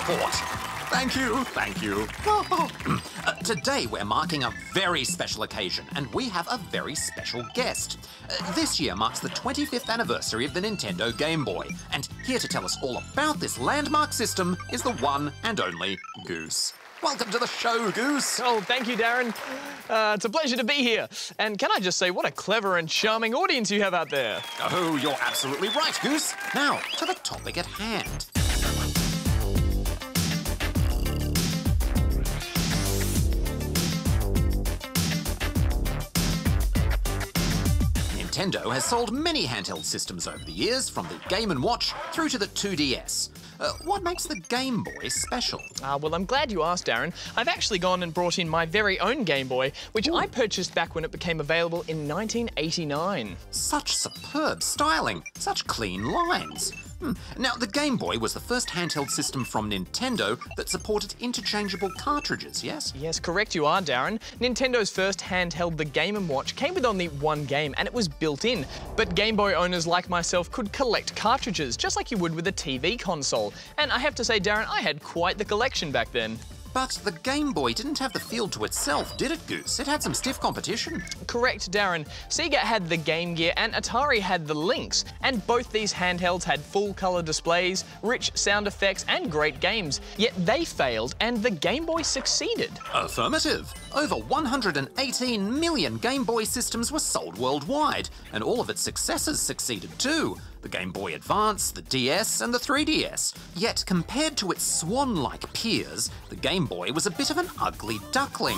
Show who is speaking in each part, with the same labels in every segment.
Speaker 1: report. Thank you, thank you. Today we're marking a very special occasion, and we have a very special guest. This year marks the 25th anniversary of the Nintendo Game Boy, and here to tell us all about this landmark system is the one and only Goose. Welcome to the show, Goose.
Speaker 2: Oh, thank you, Darren. It's a pleasure to be here. And can I just say, what a clever and charming audience you have out there.
Speaker 1: Oh, you're absolutely right, Goose. Now, to the topic at hand. Nintendo has sold many handheld systems over the years, from the Game & Watch through to the 2DS. What makes the Game Boy special?
Speaker 2: Well, I'm glad you asked, Darren. I've actually gone and brought in my very own Game Boy, which I purchased back when it became available in 1989.
Speaker 1: Such superb styling, such clean lines. Now, the Game Boy was the first handheld system from Nintendo that supported interchangeable cartridges, yes?
Speaker 2: Yes, correct you are, Darren. Nintendo's first handheld, the Game & Watch, came with only one game, and it was built in. But Game Boy owners like myself could collect cartridges, just like you would with a TV console. And I have to say, Darren, I had quite the collection back then.
Speaker 1: But the Game Boy didn't have the field to itself, did it, Goose? It had some stiff competition.
Speaker 2: Correct, Darren. Sega had the Game Gear and Atari had the Lynx, and both these handhelds had full-colour displays, rich sound effects and great games. Yet they failed and the Game Boy succeeded.
Speaker 1: Affirmative. Over 118 million Game Boy systems were sold worldwide, and all of its successors succeeded too. The Game Boy Advance, the DS and the 3DS. Yet compared to its swan-like peers, the Game Boy was a bit of an ugly duckling.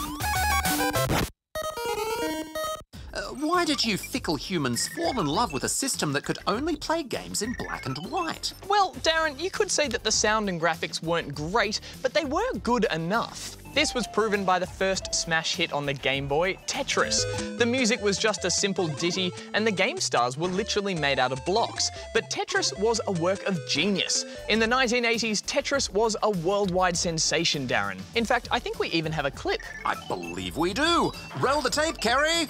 Speaker 1: Why did you fickle humans fall in love with a system that could only play games in black and white?
Speaker 2: Well, Darren, you could say that the sound and graphics weren't great, but they were good enough. This was proven by the first smash hit on the Game Boy, Tetris. The music was just a simple ditty, and the game stars were literally made out of blocks. But Tetris was a work of genius. In the 1980s, Tetris was a worldwide sensation, Darren. In fact, I think we even have a clip.
Speaker 1: I believe we do. Roll the tape, Kerry.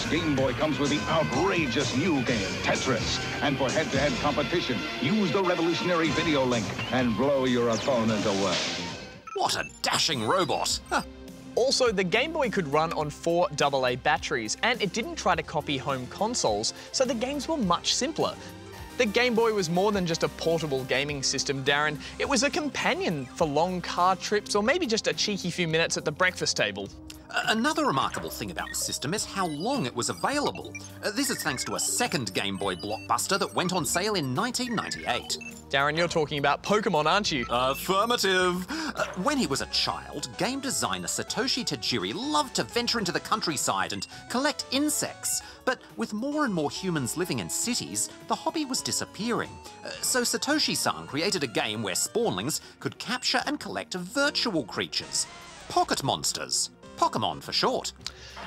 Speaker 3: Game Boy comes with the outrageous new game, Tetris. And for head-to-head competition, use the revolutionary video link and blow your opponent away.
Speaker 1: What a dashing robot.
Speaker 2: Also, the Game Boy could run on 4 AA batteries, and it didn't try to copy home consoles, so the games were much simpler. The Game Boy was more than just a portable gaming system, Darren. It was a companion for long car trips or maybe just a cheeky few minutes at the breakfast table.
Speaker 1: Another remarkable thing about the system is how long it was available. This is thanks to a second Game Boy blockbuster that went on sale in 1998.
Speaker 2: Darren, you're talking about Pokemon, aren't you?
Speaker 1: Affirmative. When he was a child, game designer Satoshi Tajiri loved to venture into the countryside and collect insects. But with more and more humans living in cities, the hobby was disappearing. So Satoshi-san created a game where spawnlings could capture and collect virtual creatures. Pocket monsters. Pokemon for short.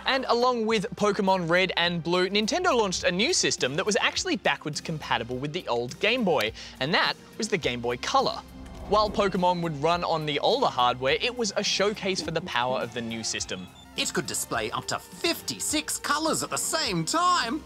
Speaker 2: And along with Pokemon Red and Blue, Nintendo launched a new system that was actually backwards compatible with the old Game Boy, and that was the Game Boy Color. While Pokemon would run on the older hardware, it was a showcase for the power of the new system.
Speaker 1: It could display up to 56 colours at the same time.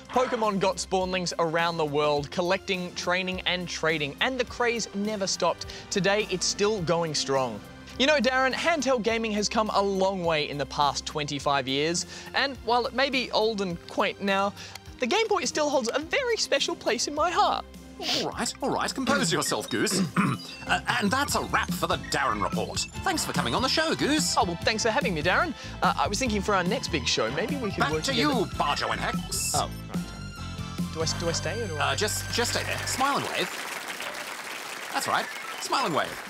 Speaker 2: Pokemon got spawnlings around the world, collecting, training and trading, and the craze never stopped. Today, it's still going strong. You know, Darren, handheld gaming has come a long way in the past 25 years, and while it may be old and quaint now, the Game Boy still holds a very special place in my heart.
Speaker 1: All right, compose yourself, Goose. And that's a wrap for the Darren Report. Thanks for coming on the show, Goose.
Speaker 2: Oh, well, thanks for having me, Darren. I was thinking for our next big show, maybe we could
Speaker 1: Back
Speaker 2: work
Speaker 1: to
Speaker 2: together.
Speaker 1: you, Barjo and Hex.
Speaker 2: Oh, right. Do I stay or do I...
Speaker 1: Just stay there. Smile and wave. That's right. Smile and wave.